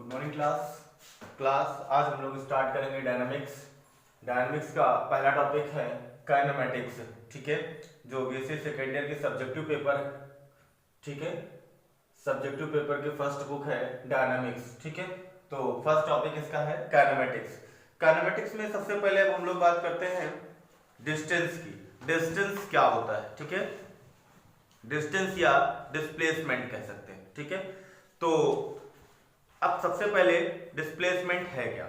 Good morning class आज हम लोग स्टार्ट करेंगे डायनामिक्स का पहला टॉपिक है काइनेमेटिक्स। ठीक है, जो बीएससी सेकेंड ईयर के सब्जेक्टिव पेपर है। ठीक है, सब्जेक्टिव पेपर की फर्स्ट बुक है डायनामिक्स। ठीक है, तो फर्स्ट टॉपिक इसका है काइनेमेटिक्स। काइनेमेटिक्स में सबसे पहले अब हम लोग बात करते हैं डिस्टेंस की। डिस्टेंस क्या होता है? ठीक है, डिस्टेंस या डिस्प्लेसमेंट कह सकते हैं। ठीक है, तो अब सबसे पहले डिस्प्लेसमेंट है क्या?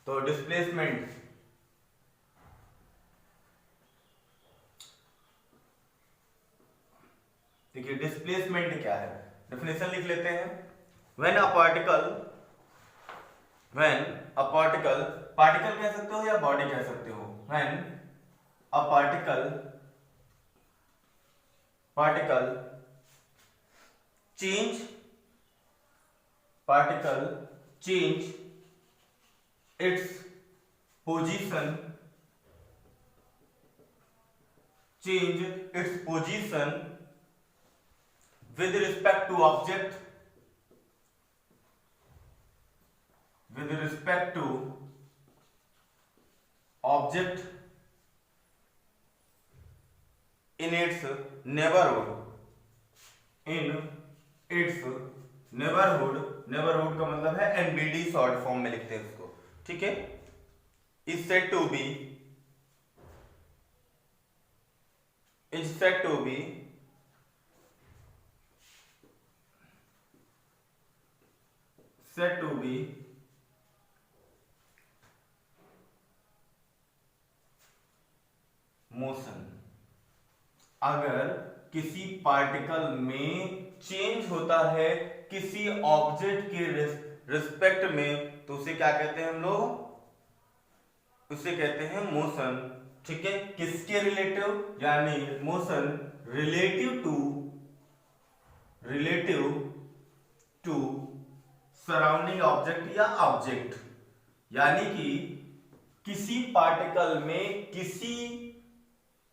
तो डिस्प्लेसमेंट देखिए, डिस्प्लेसमेंट क्या है, डेफिनेशन लिख लेते हैं। व्हेन अ पार्टिकल पार्टिकल कह सकते हो या बॉडी कह सकते हो। When a particle change its position with respect to object in its neighborhood का मतलब है एनबीडी, शॉर्ट फॉर्म में लिखते हैं इसको। ठीक है, is said to be motion. अगर किसी पार्टिकल में चेंज होता है किसी ऑब्जेक्ट के रिस्पेक्ट में, तो उसे क्या कहते हैं हम लोग? उसे कहते हैं मोशन। ठीक है, किसके रिलेटिव? यानी motion relative to surrounding object या ऑब्जेक्ट। यानी कि किसी पार्टिकल में किसी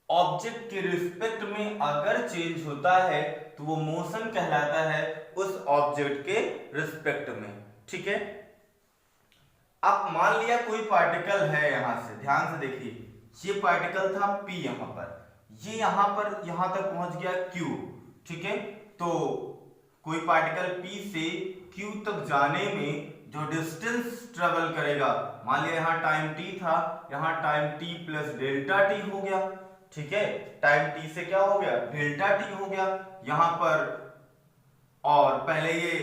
ऑब्जेक्ट के रिस्पेक्ट में अगर चेंज होता है तो वो मोशन कहलाता है उस ऑब्जेक्ट के रिस्पेक्ट में। ठीक है, अब मान लिया कोई पार्टिकल है, यहां से ध्यान से देखिए, ये पार्टिकल था P, यहां पर ये यहां तक पहुंच गया Q। ठीक है, तो कोई पार्टिकल P से Q तक जाने में जो डिस्टेंस ट्रेवल करेगा, मान लिया यहां टाइम t था, यहां time t plus delta t हो गया। ठीक है, टाइम t से क्या हो गया? डेल्टा t हो गया यहां पर। और पहले ये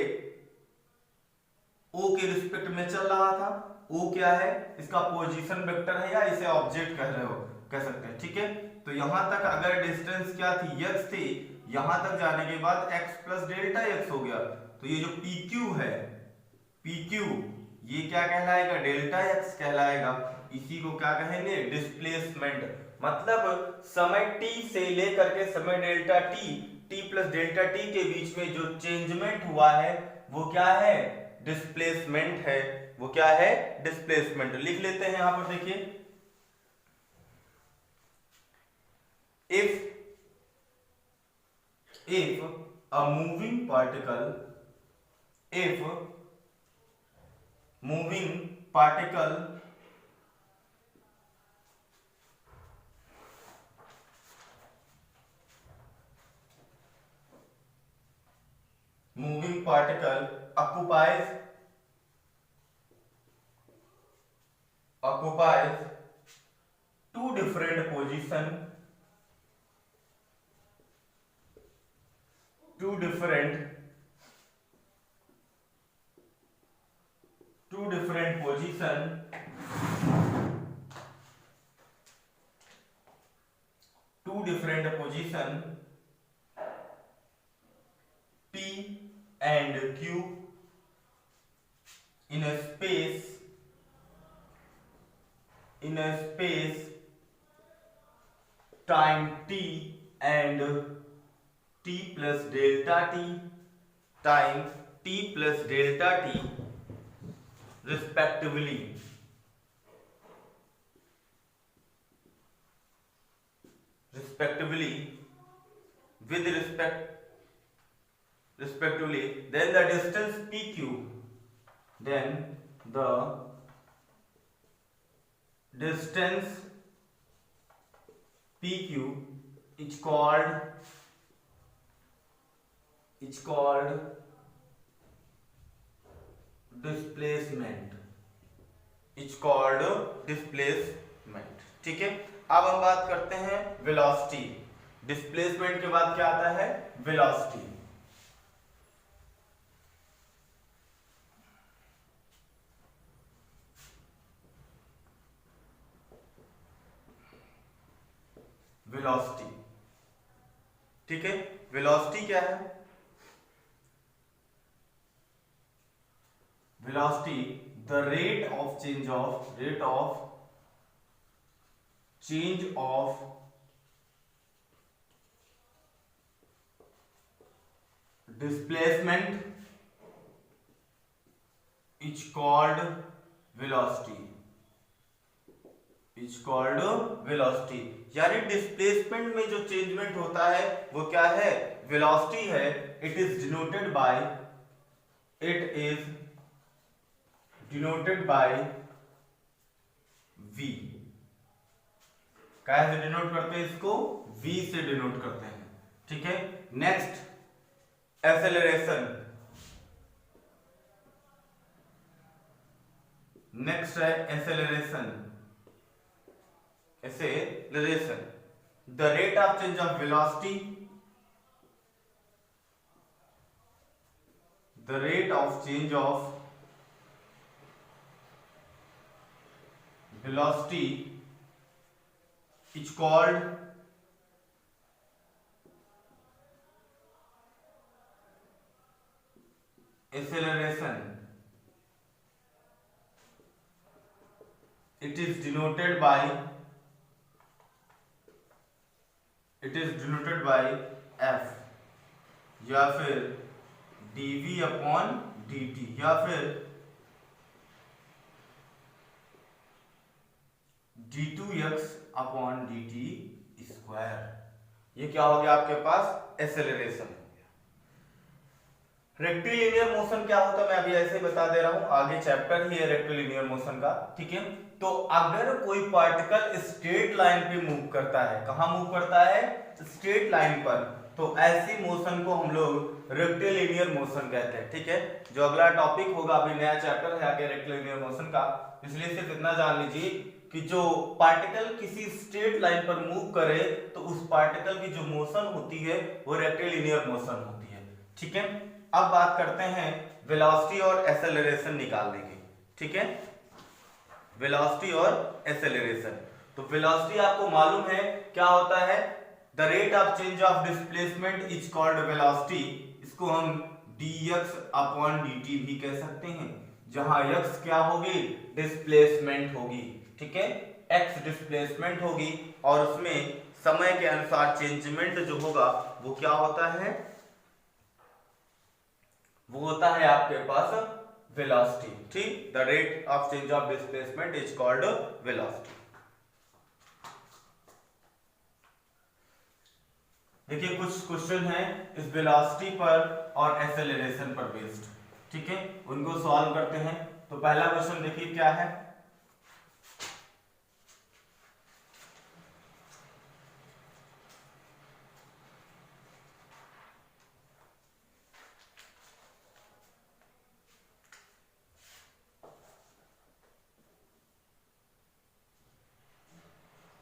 O के रिस्पेक्ट में चल रहा था। O क्या है? इसका पोजीशन वेक्टर है या इसे ऑब्जेक्ट कह सकते हैं। ठीक है, तो यहां तक अगर डिस्टेंस क्या थी? x थी। यहां तक जाने के बाद x प्लस डेल्टा x हो गया। तो ये जो PQ है, PQ ये क्या कहलाएगा? डेल्टा x कहलाएगा। इसी को क्या कहेंगे? डिस्प्लेसमेंट। मतलब समय t से लेकर के समय delta t plus delta t के बीच में जो चेंजमेंट हुआ है वो क्या है? डिस्प्लेसमेंट है। वो क्या है? डिस्प्लेसमेंट। लिख लेते हैं यहां पर, देखिए, if a moving particle occupies two different position P and Q in a space time t and t plus delta t time t plus delta t respectively with respectively, then the distance PQ then the distance PQ is called displacement, ठीक है। अब हम बात करते हैं velocity. Displacement के बाद क्या आता है? वेलोसिटी। वेलोसिटी, ठीक है। वेलोसिटी क्या है? Velocity the rate of change of displacement is called velocity, यानी डिस्प्लेसमेंट में जो चेंजमेंट होता है वो क्या है? वेलोसिटी है। It is denoted by v। कैसे डिनोट करते हैं इसको? v से डिनोट करते हैं, ठीक है। नेक्स्ट एक्सेलरेशन, नेक्स्ट है acceleration. The rate of change of velocity, the rate of change of velocity is called acceleration. It is denoted by f या फिर dv अपॉन dt या फिर d2x अपॉन dt स्क्वायर। ये क्या हो गया आपके पास? एक्सेलरेशन। रेक्टिलिनियर मोशन क्या होता है मैं अभी ऐसे ही बता दे रहा हूं, आगे चैप्टर ही है रेक्टिलिनियर मोशन का, ठीक है। तो अगर कोई पार्टिकल स्ट्रेट लाइन पे मूव करता है, कहां मूव करता है? स्ट्रेट लाइन पर, तो ऐसी मोशन को हम लोग रेक्टिलिनियर मोशन कहते हैं, ठीक है। जो अगला टॉपिक होगा, अभी नया चैप्टर है आगे रेक्टिलिनियर मोशन का, इसलिए सिर्फ इतना जान लीजिए कि जो पार्टिकल किसी स्ट्रेट लाइन पर मूव करे तो उस पार्टिकल की जो मोशन होती है वो रेक्टिलिनियर मोशन होती है, ठीक है। अब बात करते हैं वेलोसिटी और एक्सेलरेशन निकालने की, ठीक है। वेलोसिटी और एक्सेलरेशन, तो वेलोसिटी आपको मालूम है क्या होता है? The rate of change of displacement is called velocity. इसको हम dx अपॉन dt भी कह सकते हैं, जहां x क्या होगी? डिस्प्लेसमेंट होगी, ठीक है। x डिस्प्लेसमेंट होगी और उसमें समय के अनुसार चेंजमेंट जो होगा वो क्या होता है? वो होता है आपके पास वेलोसिटी, ठीक। The rate of change of displacement is called velocity. देखिए कुछ क्वेश्चन हैं इस वेलोसिटी पर और एक्सेलरेशन पर बेस्ड, ठीक है, उनको सॉल्व करते हैं। तो पहला क्वेश्चन देखिए क्या है?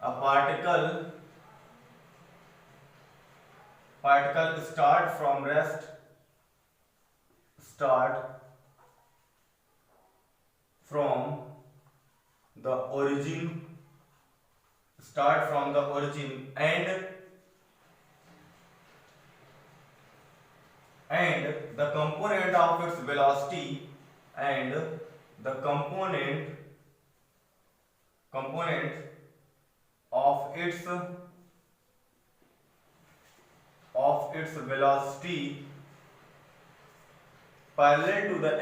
A particle start from rest, start from the origin and the component of its velocity and the component of its velocity parallel to the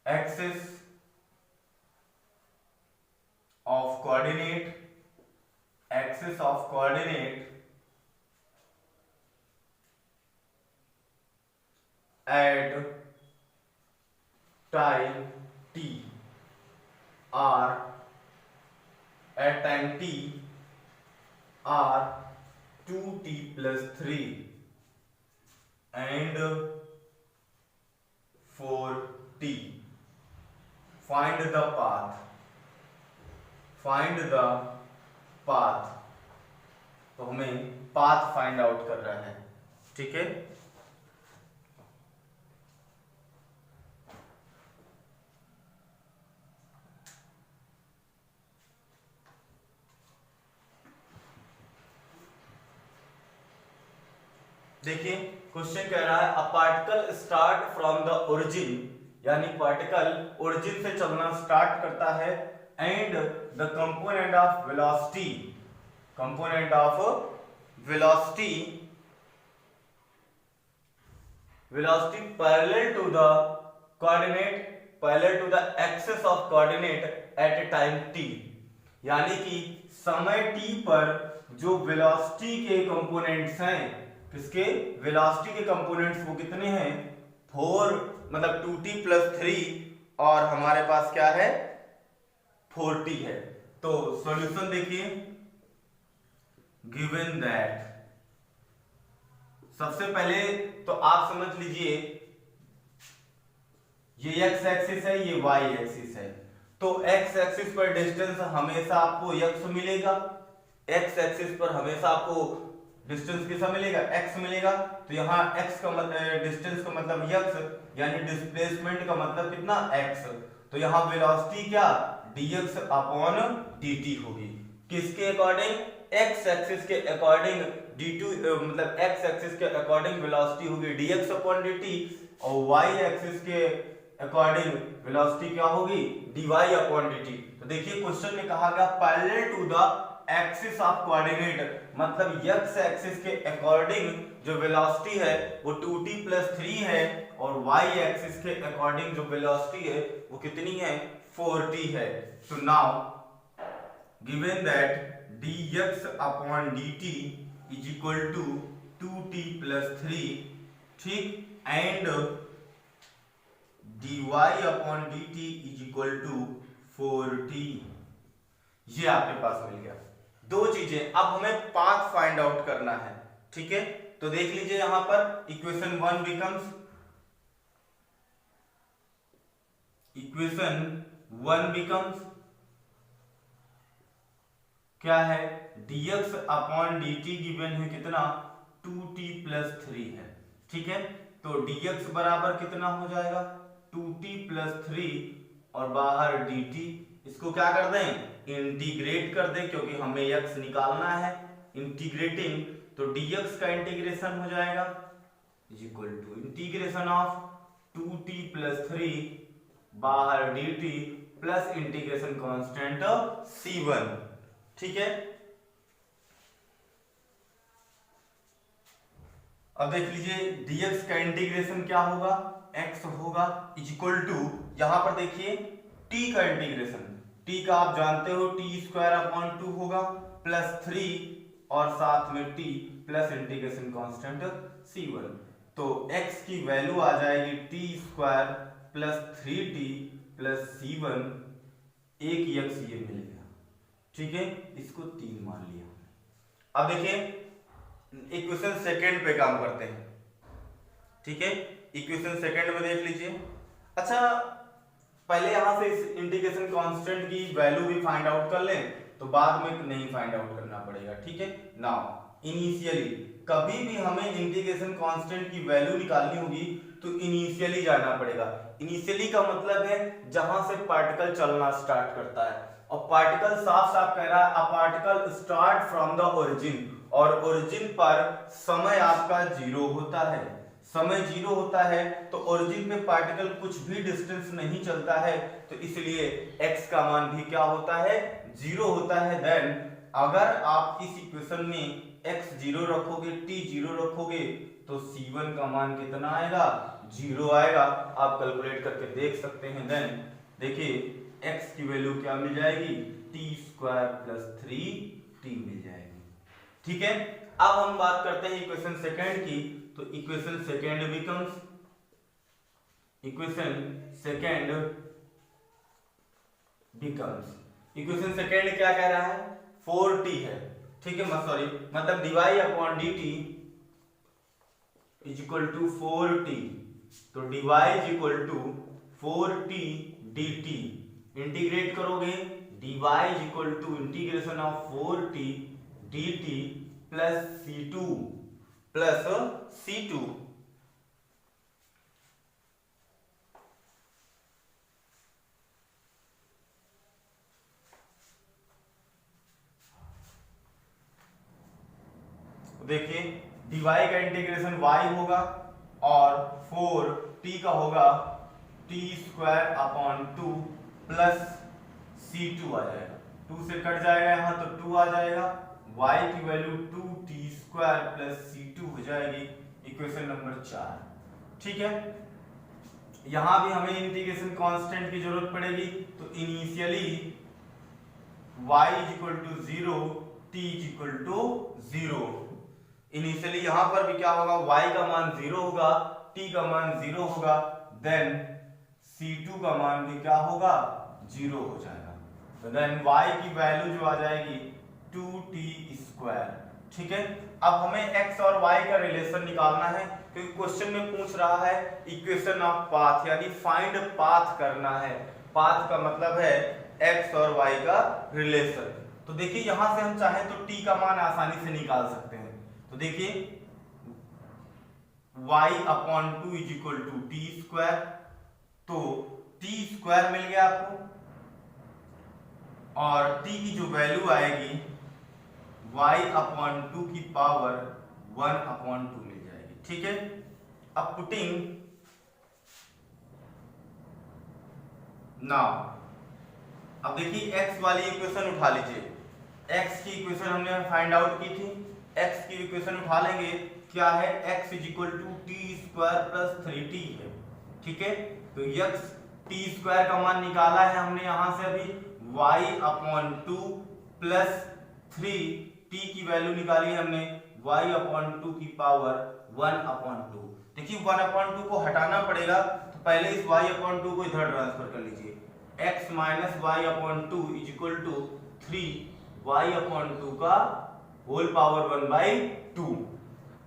axis of coordinate at time t are at time t are 2t plus 3 and 4t. Find the path. Find the path. तो हमें path find out कर रहा है, ठीक है। देखिए question कह रहा है a particle start from the origin, यानी पार्टिकल ओरिजिन से चलना स्टार्ट करता है and the component of velocity, component of velocity parallel to the coordinate, parallel to the axis of coordinate at a time t, यानी कि समय t पर जो वेलोसिटी के कंपोनेंट्स हैं, किसके वेलोसिटी के कंपोनेंट्स वो कितने हैं 4, मतलब 2t plus 3 और हमारे पास क्या है 4t है। तो सॉल्यूशन देखिए, गिवन दैट, सबसे पहले तो आप समझ लीजिए ये x एक्सिस है, ये y एक्सिस है, तो x एक्सिस पर डिस्टेंस हमेशा आपको x मिलेगा, x एक्सिस पर हमेशा आपको डिस्टेंस कितना मिलेगा x मिलेगा। तो यहाँ x का मतलब डिस्टेंस का मतलब x, यानी डिस्प्लेसमेंट का मतलब कितना x। तो यहाँ वेलोसिटी क्या dx अपॉन dt होगी, किसके अकॉर्डिंग x एक्सिस के अकॉर्डिंग, d2 मतलब x एक्सिस के अकॉर्डिंग वेलोसिटी होगी dx अपॉन dt, और y एक्सिस के अकॉर्डिंग वेलोसिटी क्या होगी dy अपॉन dt। तो देखिए क्वेश्चन में कहा गया parallel to the axis of coordinate, मतलब x एक्सिस के अकॉर्डिंग जो वेलोसिटी है वो 2t plus 3 है, और y एक्सिस के अकॉर्डिंग जो वेलोसिटी है वो कितनी है 4t है। तो now given that dx upon dt is equal to 2t plus 3, ठीक, and dy upon dt is equal to 4t, ये आपके पास मिल गया। दो चीजें, अब हमें पाथ फाइंड आउट करना है, ठीक है। तो देख लीजिए यहां पर इक्वेशन 1 बिकम्स, इक्वेशन 1 बिकम्स क्या है dx अपॉन dt गिवन है कितना 2t plus 3 है, ठीक है। तो dx बराबर कितना हो जाएगा 2t plus 3 और बाहर dt, इसको क्या कर दें इंटीग्रेट कर दें, क्योंकि हमें x निकालना है, इंटीग्रेटिंग, तो dx का इंटीग्रेशन हो जाएगा is equal to integration of 2t plus 3 बाहर dt plus integration constant c1, ठीक है। अब देख लीजिए dx का इंटीग्रेशन क्या होगा x होगा इज इक्वल टू, यहां पर देखिए t का इंटीग्रेशन, t का आप जानते हो t² अपॉन 2 होगा प्लस 3 और साथ में t plus integration constant c1, तो x की वैल्यू आ जाएगी t² plus 3t plus c1, एक x ये मिल गया, ठीक है, इसको 3 मान लिया। अब देखिए इक्वेशन सेकंड पे काम करते हैं, ठीक है। इक्वेशन सेकंड में देख लीजिए, अच्छा पहले यहां से इस इंटीग्रेशन कांस्टेंट की वैल्यू भी फाइंड आउट कर लें, तो बाद में नहीं फाइंड आउट करना पड़ेगा, ठीक है। नाउ इनिशियली कभी भी हमें इंटीग्रेशन कांस्टेंट की वैल्यू निकालनी होगी तो इनिशियली जाना पड़ेगा। इनिशियली का मतलब है जहां से पार्टिकल चलना स्टार्ट करता है, और पार्टिकल साफ साफ कह रहा है a particle start from the origin, और ओरिजिन पर समय आपका 0 होता है, समय 0 होता है, तो ओरिजिन पे पार्टिकल कुछ भी डिस्टेंस नहीं चलता है, तो इसलिए x का मान भी क्या होता है 0 होता है। देन अगर आप इस इक्वेशन में x 0 रखोगे t 0 रखोगे तो c1 का मान कितना आएगा 0 आएगा, आप कैलकुलेट करके देख सकते हैं। देन देखिए x की वैल्यू क्या मिल जाएगी t² प्लस 3t मिल जाएगी, ठीक है। अब हम बात करते हैं इक्वेशन सेकंड की, तो equation second becomes equation second becomes, equation second क्या कह रहा है, 4t है, ठीक है, सॉरी मतलब dy upon dt is equal to 4t, तो dy is equal to 4t dt, integrate करोगे dy is equal to integration of 4t dt plus c2 देखिए dy का इंटीग्रेशन y होगा और 4t का होगा t square upon 2 plus c2 आ जाएगा, 2 से कट जाएगा यहाँ तो 2 आ जाएगा, y की value 2t square plus c2 हो जाएगी, इक्वेशन नंबर 4, ठीक है। यहां भी हमें इंटीग्रेशन कांस्टेंट की जरूरत पड़ेगी, तो initially y is equal to 0, t is equal to 0, initially यहां पर भी क्या होगा, y का मान 0 होगा, t का मान 0 होगा, देन c2 का मान भी क्या होगा, 0 हो जाएगा, तो देन y की वैल्यू जो आ जाएगी 2t स्क्वायर, ठीक है। अब हमें x और y का रिलेशन निकालना है, क्योंकि क्वेश्चन में पूछ रहा है इक्वेशन ऑफ पाथ, यानी फाइंड पाथ करना है, पाथ का मतलब है x और y का रिलेशन। तो देखिए यहां से हम चाहें तो t का मान आसानी से निकाल सकते हैं, तो देखिए y upon 2 is equal to T square, तो t स्क्वायर मिल गया आपको और t की जो वैल्यू आएगी y अपॉन 2 की पावर 1 अपॉन 2 मिल जाएगी, ठीक है। अब पुटिंग नाउ, अब देखिए x वाली इक्वेशन उठा लीजिए, x की इक्वेशन हमने फाइंड आउट की थी, x की इक्वेशन उठा लेंगे, क्या है, x is equal to T square plus 3t है, ठीक है, तो x टी स्क्वायर का मान निकाला है हमने यहां से अभी, y अपॉन 2 प्लस 3 t की वैल्यू निकाली है हमने y अपॉन 2 की पावर 1 अपॉन 2, देखिए 1 अपॉन 2 को हटाना पड़ेगा, तो पहले इस y अपॉन 2 को इधर ट्रांसफर कर लीजिए, x minus Y upon 2 is equal to 3y upon 2 का होल पावर 1/2।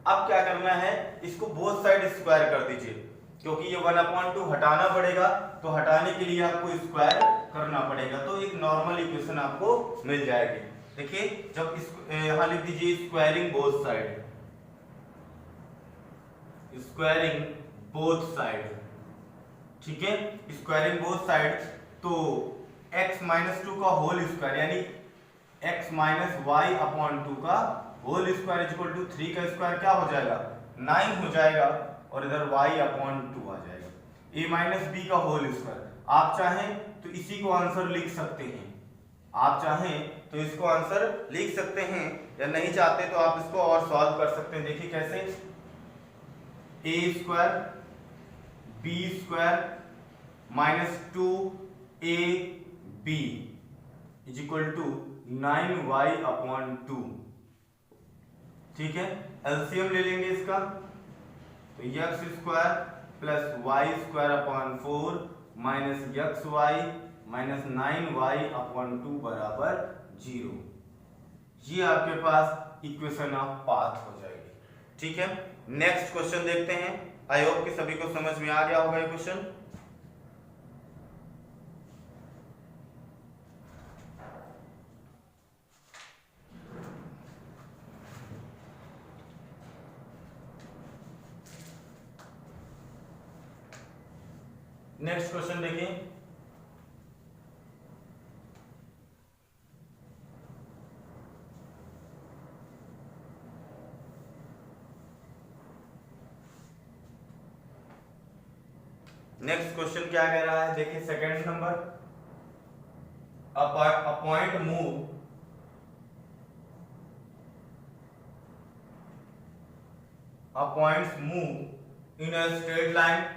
अब क्या करना है, इसको बोथ साइड स्क्वायर कर दीजिए, क्योंकि ये 1 अपॉन 2 हटाना पड़ेगा, तो हटाने के लिए आपको स्क्वायर करना पड़ेगा, तो एक नॉर्मल इक्वेशन आपको मिल जाएगी। देखिए जब यहां लिख दीजिए squaring both side, squaring both side, ठीक है, स्क्वायरिंग बोथ साइड, तो x माइनस 2 का होल स्क्वायर यानी x माइनस वाई अपॉन 2 का whole square is equal to 3 का स्क्वायर क्या हो जाएगा, 9 हो जाएगा, और इधर y अपॉन 2 आ जाएगा, a माइनस बी का होल स्क्वायर। आप चाहें तो इसी को आंसर लिख सकते हैं, आप चाहें तो इसको आंसर लिख सकते हैं, या नहीं चाहते तो आप इसको और सॉल्व कर सकते हैं। देखिए कैसे, a square B square minus 2ab is equal to 9y upon 2, ठीक है। एलसीएम ले लेंगे इसका, तो x square plus Y square upon 4 minus X Y minus 9y upon 2 बराबर 0, ये आपके पास इक्वेशन ऑफ पाथ हो जाएगी, ठीक है। नेक्स्ट क्वेश्चन देखते हैं, आई होप कि सभी को समझ में आ गया होगा ये क्वेश्चन। नेक्स्ट क्वेश्चन देखिए, नेक्स्ट क्वेश्चन क्या कह रहा है, देखिए second number, a point move a points move in a straight line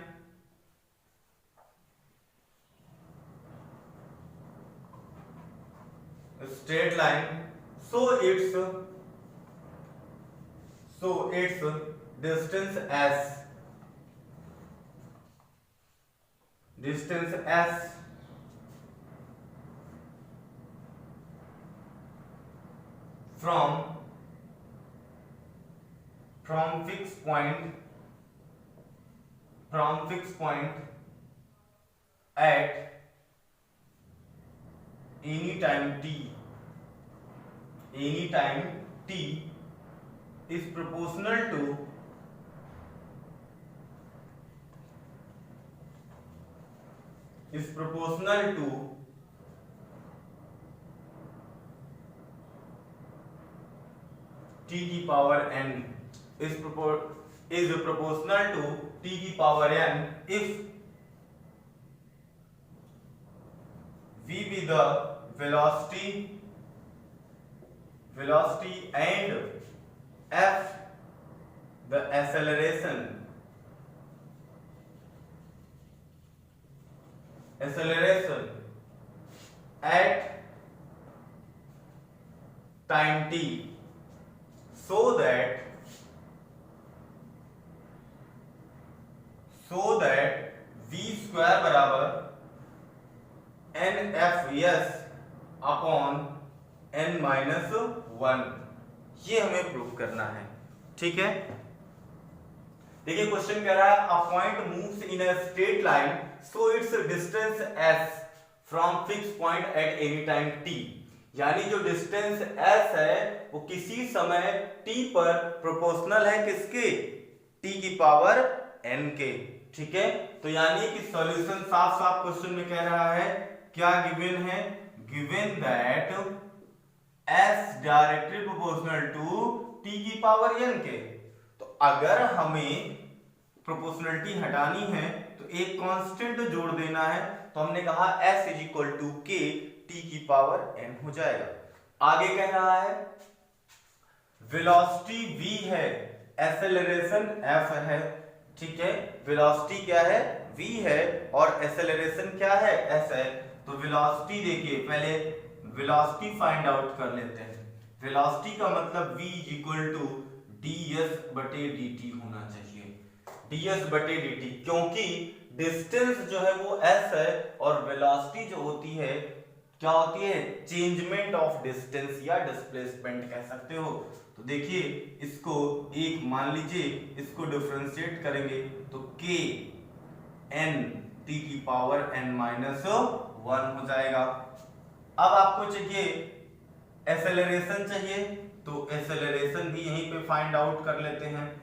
so its distance s distance s from fixed point at any time t is proportional to t की power n is proportional to t की power n if v be the velocity and f the acceleration at time t, so that v square बराबर nfs upon n minus 1, ये हमें prove करना है। ठीक है, देखिए क्वेश्चन कह रहा है a point moves in a straight line so it's distance s from fix point at any time t, यानी जो डिस्टेंस s है वो किसी समय t पर प्रोपोर्शनल है किसके, t की पावर n के। ठीक है, तो यानी कि सॉल्यूशन साफ साफ क्वेश्चन में कह रहा है, क्या गिवन है, given that s directly proportional to t की पावर n के। तो अगर हमें प्रोपोर्शनलिटी हटानी है तो एक कांस्टेंट जोड़ देना है, तो हमने कहा s is equal to k t की पावर n हो जाएगा। आगे कह रहा है वेलोसिटी v है, एक्सेलरेशन f है। ठीक है, वेलोसिटी क्या है, v है, और एक्सेलरेशन क्या है, s है। तो वेलोसिटी देखिए, पहले वेलोसिटी फाइंड आउट कर लेते हैं। वेलोसिटी का मतलब v is equal to ds बटे dt होना चाहिए, ds बटे dt, क्योंकि डिस्टेंस जो है वो s है और वेलोसिटी जो होती है क्या होती है, चेंजमेंट ऑफ डिस्टेंस या डिस्प्लेसमेंट कह सकते हो। तो देखिए इसको एक मान लीजिए, इसको डिफरेंशिएट करेंगे तो k n t की पावर n माइनस 1 हो जाएगा। अब आपको चाहिए एक्सेलरेशन चाहिए, तो एक्सेलरेशन भी यहीं पे फाइंड आउट कर लेते हैं।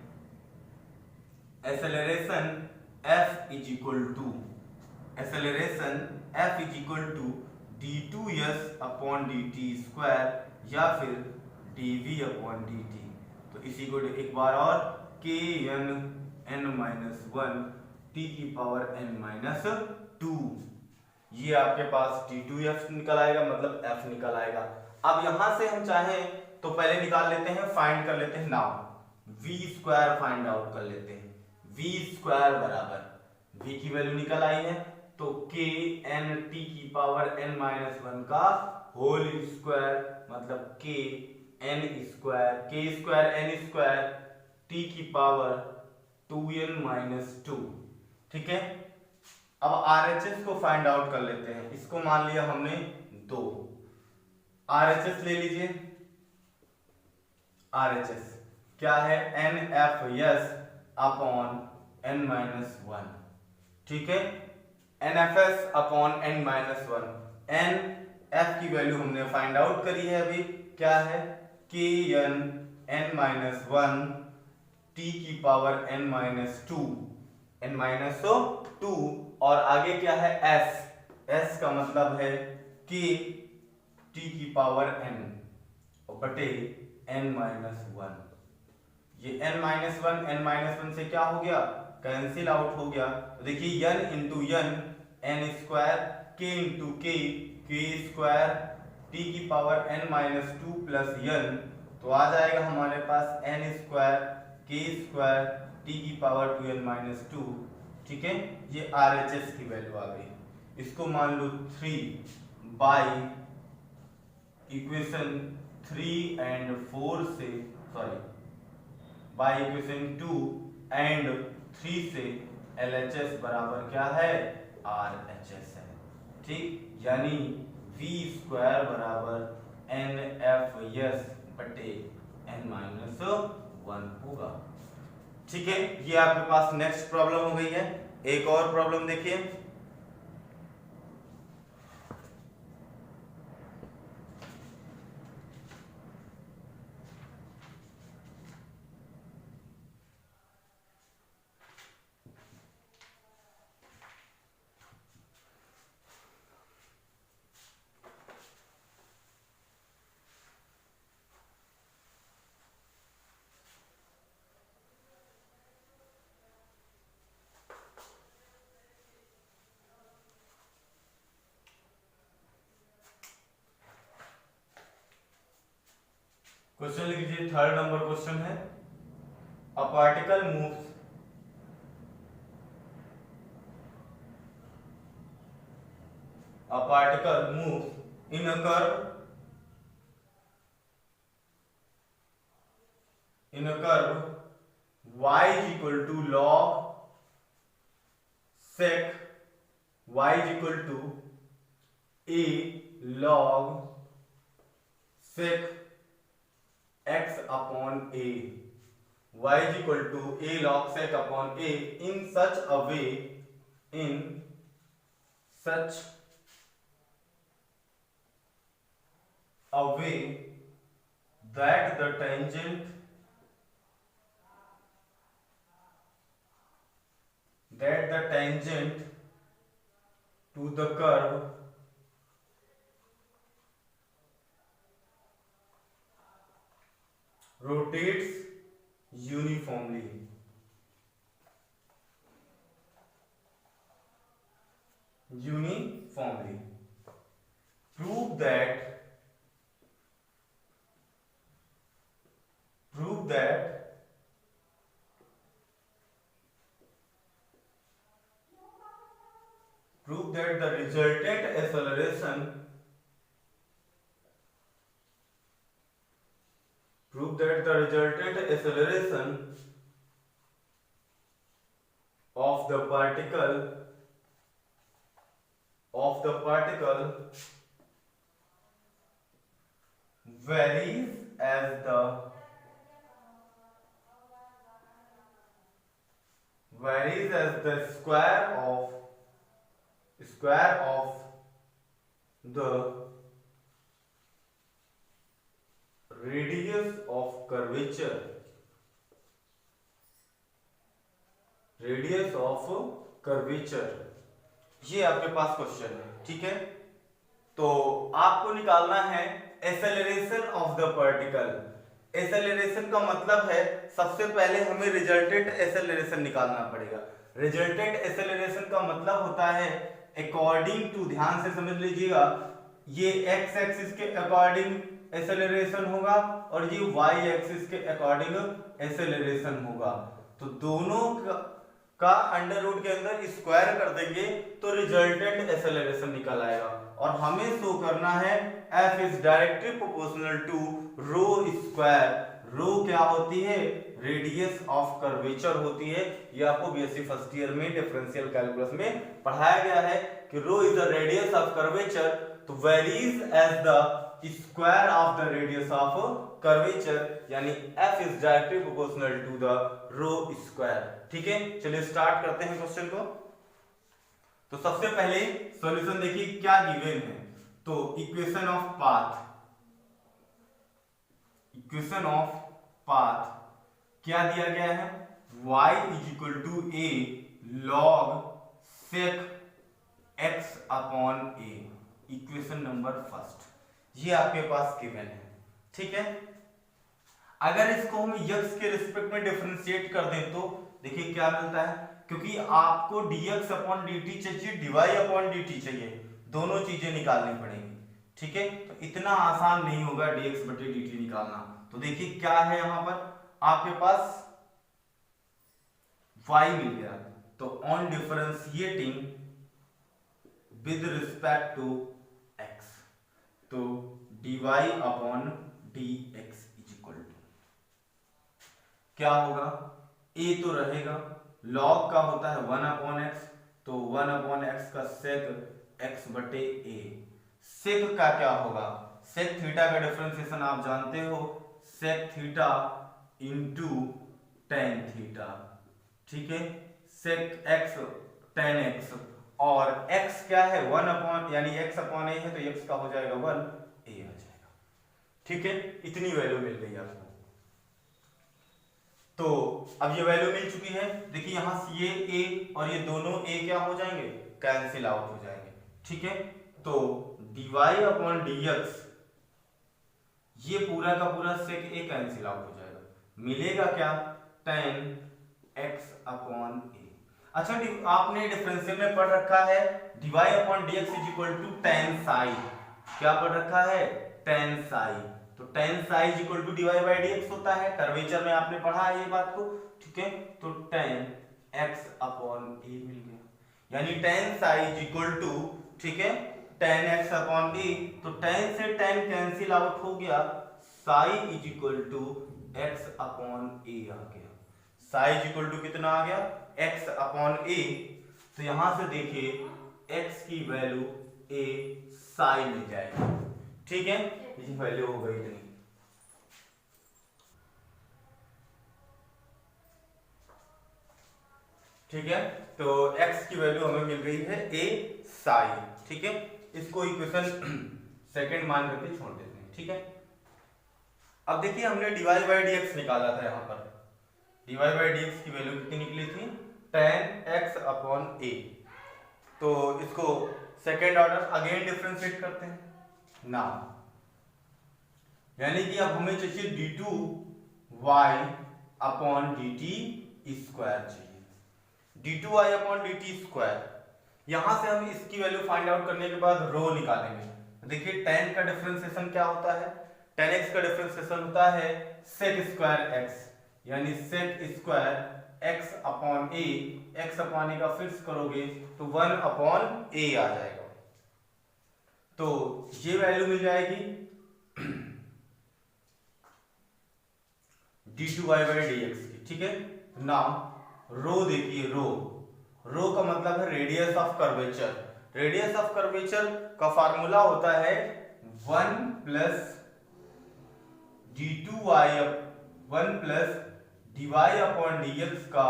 Acceleration f is equal to d2s upon dt square या फिर dv अपॉन dt। तो इसी को एक बार और kn n माइनस 1 t की पावर n माइनस 2, ये आपके पास d2f निकल आएगा, मतलब f निकल आएगा। अब यहां से हम चाहें तो पहले निकाल लेते हैं, फाइंड कर लेते हैं, now v square find out कर लेते हैं। v स्क्वायर बराबर v की वैल्यू निकल आई है, तो k n t की पावर n माइनस 1 का होल स्क्वायर, मतलब k n square n square t की पावर 2n माइनस 2। ठीक है, अब RHS को फाइंड आउट कर लेते हैं। इसको मान लिया हमने 2, RHS ले लीजिए। RHS क्या है, NFS अपॉन n माइनस 1। ठीक है, NFS upon n minus 1, n f की वैल्यू हमने फाइंड आउट करी है अभी, क्या है, kn n माइनस 1 t की पावर n माइनस 2 और आगे क्या है s का मतलब है k t की पावर n बटे n माइनस 1। ये n माइनस 1 से क्या हो गया, कैंसिल आउट हो गया। तो देखिए n into n square, k into k square t की power n minus 2 plus n, तो आ जाएगा हमारे पास n square k square t की पावर 2n माइनस 2। ठीक है, ये RHS की वैल्यू आ गई। इसको मान लो 3 बाई इक्वेशन 3 एंड 4 से, सॉरी बाई इक्वेशन 2 एंड 3 से LHS बराबर क्या है, RHS है, ठीक, यानी V स्क्वायर बराबर NFS बटे n-1 होगा। ठीक है, ये आपके पास नेक्स्ट प्रॉब्लम हो गई है। एक और प्रॉब्लम देखिए। क्वेश्चन लिख लीजिए, थर्ड नंबर क्वेश्चन है, a particle moves in a curve y is equal to log sec y is equal to a log sec x upon a, y is equal to a log sec upon a in such a way that the tangent to the curve rotates uniformly. Prove that the resultant acceleration of the particle varies as the square of the radius of curvature ये आपके पास question है। ठीक है, तो आपको निकालना है acceleration of the particle. Acceleration का मतलब है सबसे पहले हमें रिजल्टेंट एक्सेलरेशन निकालना पड़ेगा। रिजल्टेंट एक्सेलरेशन का मतलब होता है अकॉर्डिंग टू, ध्यान से समझ लीजिएगा, ये x एक्सिस के अकॉर्डिंग एक्सेलरेशन होगा और ये y एक्सिस के अकॉर्डिंग एक्सेलरेशन होगा। तो दोनों का अंडर रूट के अंदर स्क्वायर कर देंगे तो रिजल्टेंट एक्सेलरेशन निकल आएगा। और हमें शो करना है f is directly proportional to rho square. Rho क्या होती है? रेडियस ऑफ कर्वेचर होती है। ये आपको बीएससी फर्स्ट ईयर में डिफरेंशियल कैलकुलस में पढ़ाया गया है कि rho is the radius of curvature, तो varies as the square of the radius of curvature, यानी f is directly proportional to the rho square. ठीक है, चलिए स्टार्ट करते हैं क्वेश्चन को। तो सबसे पहले सॉल्यूशन देखिए क्या गिवन है। तो इक्वेशन ऑफ पाथ क्या दिया गया है? y is equal to a log sec x upon a, equation number first, ये आपके पास गिवन है। ठीक है, अगर इसको हम x के रिस्पेक्ट में डिफरेंशिएट कर दें तो देखिए क्या मिलता है, क्योंकि आपको dx अपॉन dt चाहिए, dy अपॉन dt चाहिए, दोनों चीजें निकालनी पड़ेंगी। ठीक है, तो इतना आसान नहीं होगा dx बटे dt निकालना। तो देखिए क्या है, यहां पर आपके पास y मिल गया, तो on differentiating with respect to x, तो dy upon dx is equal to क्या होगा? a तो रहेगा, log का होता है 1 अपॉन x, तो 1/x का सेक x बटे a। सेक का क्या होगा, सेक थीटा का डिफरेंशिएशन आप जानते हो, sec theta into tan theta, ठीक है। सेक x टेन x, और x क्या है 1 यानी x अपॉन a है तो x का हो जाएगा 1 a आ जाएगा, ठीक है। इतनी वैल्यू मिल गई आपको। तो अब ये वैल्यू मिल चुकी है, देखिए यहां से ये a और ये दोनों a क्या हो जाएंगे, कैंसिल आउट हो जाएंगे, ठीक है। तो dy अपॉन dx, ये पूरा का पूरा सेक a कैंसिल आउट हो जाएगा, मिलेगा क्या, tan x अपॉन a। अच्छा, आपने डिफरेंशियल में पढ़ रखा है dy upon dx is equal to tan psi, क्या पढ़ रखा है, tan psi। तो tan psi is equal to dy by dx होता है, कर्वेचर में आपने पढ़ा है ये बात को, ठीक है। तो tan x अपॉन a मिल गया, यानी tan psi is equal to, ठीक है, tan x अपॉन a। तो tan से tan कैंसिल आउट हो गया, psi is equal to x upon a आ गया। psi इज इक्वल टू कितना आ गया, x अपॉन a। तो यहां से देखिए x की वैल्यू a psi मिल जाएगी, ठीक है। ये वैल्यू हो गई इतनी, ठीक है। तो x की वैल्यू हमें मिल गई है a psi, ठीक है। इसको इक्वेशन सेकंड मान करके छोड़ देते हैं, ठीक है। अब देखिए हमने dy बाई dx निकाला था, यहाँ पर dy बाई dx की वैल्यू कितनी निकली थी, tan x अपॉन a। तो इसको सेकेंड ऑर्डर अगेन डिफरेंशिएट करते हैं ना, यानी कि अब हमें चाहिए d2y अपॉन dt स्क्वायर चाहिए, d2y अपॉन dt स्क्वायर। यहां से हम इसकी वैल्यू फाइंड आउट करने के बाद रो निकालेंगे। देखिए tan का डिफरेंशिएशन क्या होता है, tan x का डिफरेंशिएशन होता है sec स्क्वायर x, यानी sec square x upon a, x upon a का फिक्स करोगे तो 1 अपॉन a आ जाएगा। तो ये वैल्यू मिल जाएगी d2y बाई dx की, ठीक है। नाउ रो देखिए, रो का मतलब है radius of curvature. Radius of curvature का फार्मूला होता है 1 प्लस dy अपॉन dx का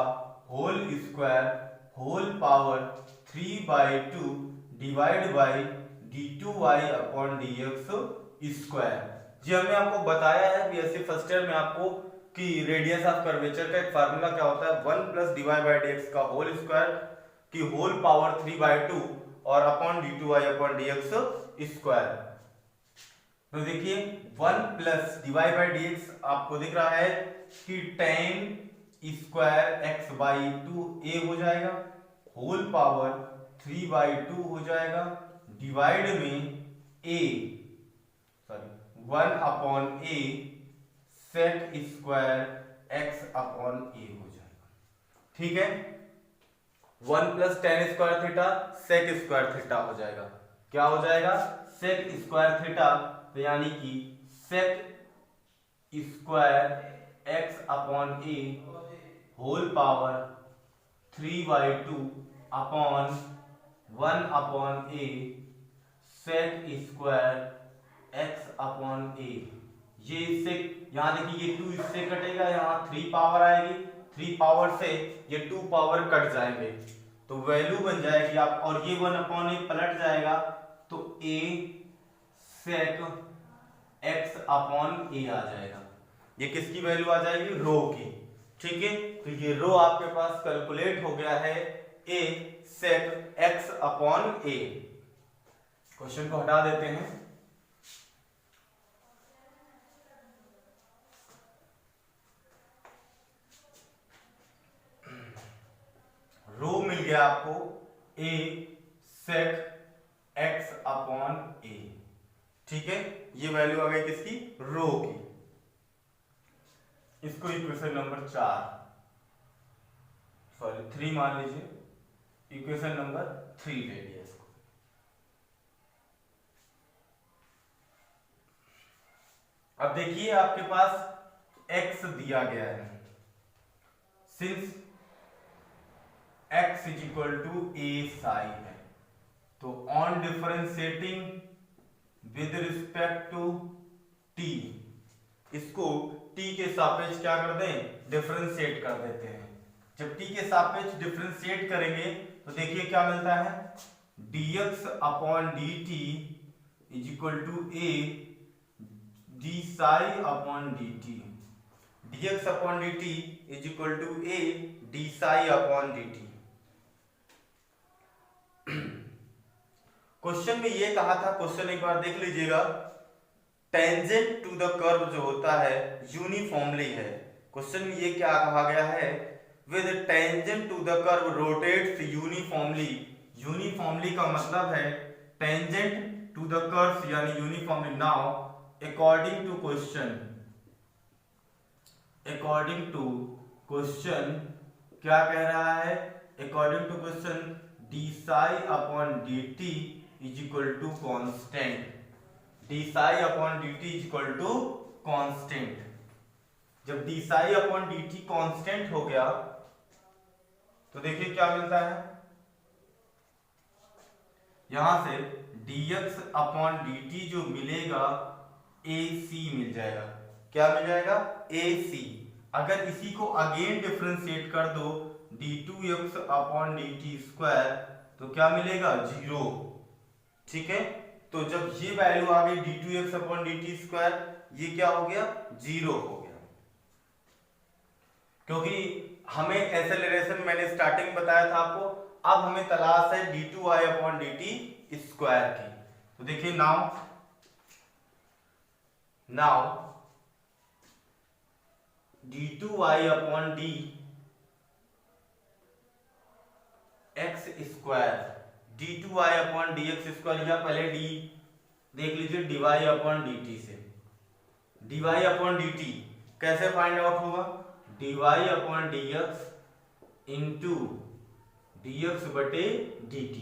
whole square whole power 3/2 divide by d2y upon dx square. जी हमने आपको बताया है बीएससी फर्स्ट ईयर में आपको कि रेडियस ऑफ कर्वेचर का एक फार्मूला क्या होता है, 1 प्लस dy बाई dx का होल स्क्वायर की होल पावर 3/2 और upon d2y upon dx square. तो देखिए 1 प्लस dy बाई dx आपको दिख रहा है कि tan square x by 2a हो जाएगा, होल पावर 3/2 हो जाएगा, डिवाइड में a sorry 1 upon a sec square x upon a हो जाएगा, ठीक है। 1 plus tan square theta sec square theta हो जाएगा, क्या हो जाएगा, सेक स्क्वायर थीटा। तो यानी कि sec square x upon a whole power 3/2 upon 1 upon a sec square x upon a। ये इससे यहाँ देखिए ये 2 इससे कटेगा, यहाँ 3 पावर आएगी, 3 पावर से ये 2 पावर कट जाएंगे तो वैल्यू बन जाएगी आप, और ये 1 अपॉन a पलट जाएगा तो a sec x upon a आ जाएगा। ये किसकी वैल्यू आ जाएगी, रो की, ठीक है। तो ये रो आपके पास कैलकुलेट हो गया है a sec x upon a। Question को हटा देते हैं। रो मिल गया आपको a sec x upon a, ठीक है। ये वैल्यू आ गई किसकी, रो की। इसको इक्वेशन नंबर 3 मान लीजिए, इक्वेशन नंबर 3 ले लिया इसको। अब देखिए आपके पास x दिया गया है, since x is equal to a psi है। तो on differentiating with respect to t, इसको t के सापेक्ष क्या कर दें, डिफरेंशिएट कर देते हैं। जब t के सापेक्ष डिफरेंशिएट करेंगे तो देखिए क्या मिलता है, dx upon dt is equal to a d psi upon dt, dx upon dt is equal to a d psi upon dt। Question में ये कहा था, क्वेश्चन एक बार देख लीजिएगा, टेंजेंट टू द कर्व जो होता है यूनिफॉर्मली है। क्वेश्चन में ये क्या कहा गया है, with tangent to the curve rotates uniformly. Uniformly का मतलब है टेंजेंट टू द कर्व यानी uniformly. Now according to question, according to question क्या कह रहा है, according to question d psi upon d t is equal to constant, d psi upon d t is equal to constant. जब d psi upon d t constant हो गया तो देखिए क्या मिलता है, यहां से dx अपॉन dt जो मिलेगा ac मिल जाएगा। क्या मिल जाएगा, ac। अगर इसी को अगेन डिफरेंशिएट कर दो d2x अपॉन dt स्क्वायर तो क्या मिलेगा, 0। ठीक है, तो जब ये वैल्यू आ गई d2x अपॉन dt स्क्वायर, ये क्या हो गया, 0 हो गया। क्योंकि हमें एक्सेलरेशन मैंने स्टार्टिंग बताया था आपको, अब हमें तलाश है d2y अपॉन dt स्क्वायर की। तो देखिए now d2y upon d x square, d2y upon dx square, या पहले d देख लीजिए dy अपॉन dt से। dy अपॉन dt कैसे फाइंड आउट होगा, dy upon dx into dx बटे dt,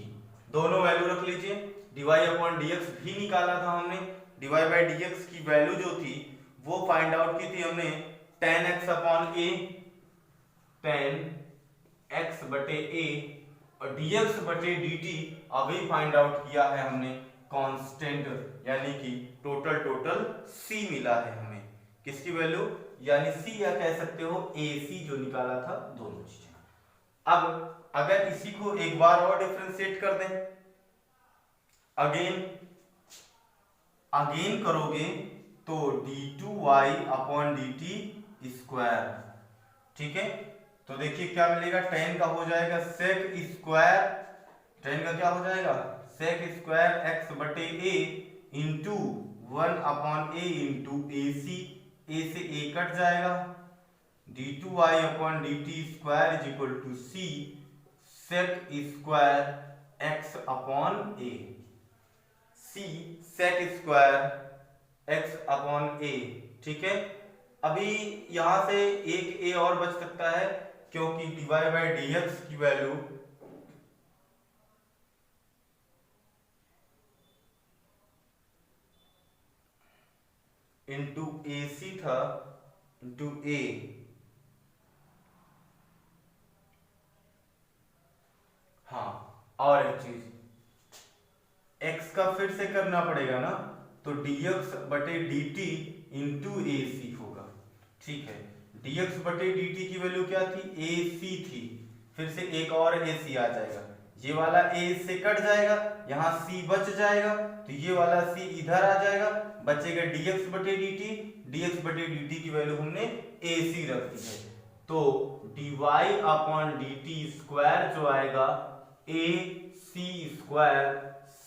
दोनों वैल्यू रख लीजिए। dy अपॉन dx भी निकाला था हमने, dy बाई dx की वैल्यू जो थी वो फाइंड आउट की थी हमने tan x upon a, tan x बटे a, और dx बटे dt अभी फाइंड आउट किया है हमने कांस्टेंट, यानी कि टोटल c मिला है हमें, किसकी वैल्यू, यानी c या कह सकते हो ac जो निकाला था, दोनों चीजें। अब अगर इसी को एक बार और डिफरेंशिएट कर दें, अगेन करोगे तो d2y अपॉन dt स्क्वायर। ठीक है, तो देखिए क्या मिलेगा, tan का हो जाएगा sec स्क्वायर, tan का क्या हो जाएगा, sec स्क्वायर x बटे a into 1 upon a into ac, a से a कट जाएगा, d2y upon dt square is equal to c sec square x upon a, c sec square x upon a। ठीक है, अभी यहां से एक a और बच सकता है, क्योंकि dy बाई dx की वैल्यू इंटू ac था इंटू a, हाँ और एक चीज x का फिर से करना पड़ेगा ना, तो dx बटे dt इंटू ac होगा। ठीक है, dx बटे dt की वैल्यू क्या थी, ac थी, फिर से एक और ac आ जाएगा, ये वाला a से कट जाएगा, यहाँ c बच जाएगा, तो ये वाला c इधर आ जाएगा, बचेगा dx बटे dt, dx बटे dt की वैल्यू हमने ac रख दी है, तो dy अपॉन dt स्क्वायर जो आएगा ac square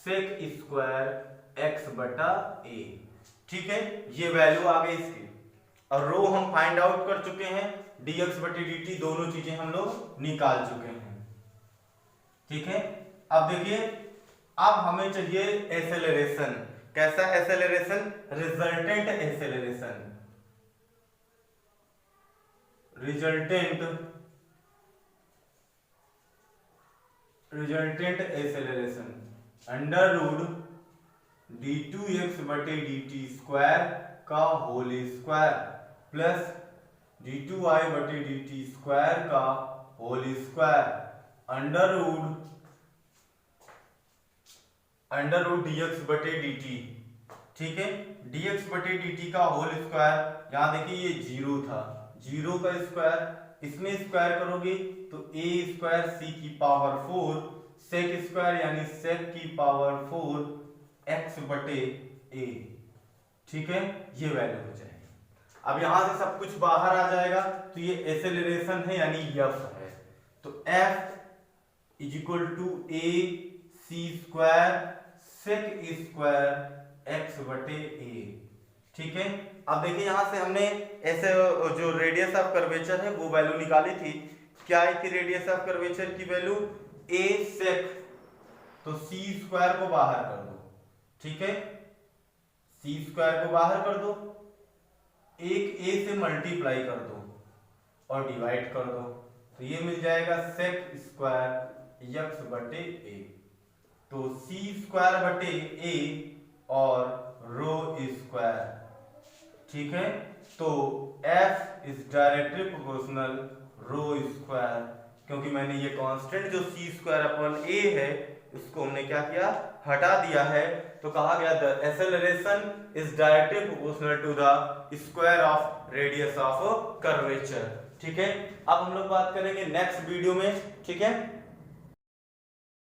sec square x बटा a। ठीक है, ये वैल्यू आ गई इसकी, और रो हम फाइंड आउट कर चुके हैं, dx बटे dt दोनों चीजें हम लोग निकाल चुके हैं। ठीक है, अब देखिए, अब हमें चाहिए एक्सेलरेशन। कैसा acceleration, resultant acceleration, resultant acceleration under root d2x बटे dt स्क्वायर का होल स्क्वायर प्लस d2y बटे dt स्क्वायर का whole square under root dx बटे dt, ठीक है, dx बटे dt का होल स्क्वायर, यहां देखिए ये 0 था, 0 का स्क्वायर, इसमें स्क्वायर करोगे तो a स्क्वायर c की पावर 4 sec स्क्वायर यानी sec की पावर 4 x बटे a, ठीक है, ये वैल्यू हो जाएगी। अब यहां से सब कुछ बाहर आ जाएगा तो ये एक्सेलरेशन है यानी f है, तो f is equal to a c square sec square x बटे a, ठीक है। अब देखिए यहां से हमने ऐसे जो रेडियस ऑफ कर्वेचर है वो वैल्यू निकाली थी, क्या आई थी रेडियस ऑफ कर्वेचर की वैल्यू a sec, तो c स्क्वायर को बाहर कर दो, ठीक है, c स्क्वायर को बाहर कर दो, एक a से मल्टीप्लाई कर दो और डिवाइड कर दो, तो ये मिल जाएगा sec स्क्वायर x बटे a, तो c स्क्वायर बटे a और रो स्क्वायर, ठीक है, तो f is directly proportional rho square, क्योंकि मैंने ये कांस्टेंट जो c स्क्वायर अपॉन a है इसको हमने क्या किया, हटा दिया है, तो कहा गया the acceleration is directly proportional to the square of radius of curvature, ठीक है। अब हम लोग बात करेंगे नेक्स्ट वीडियो में, ठीक है।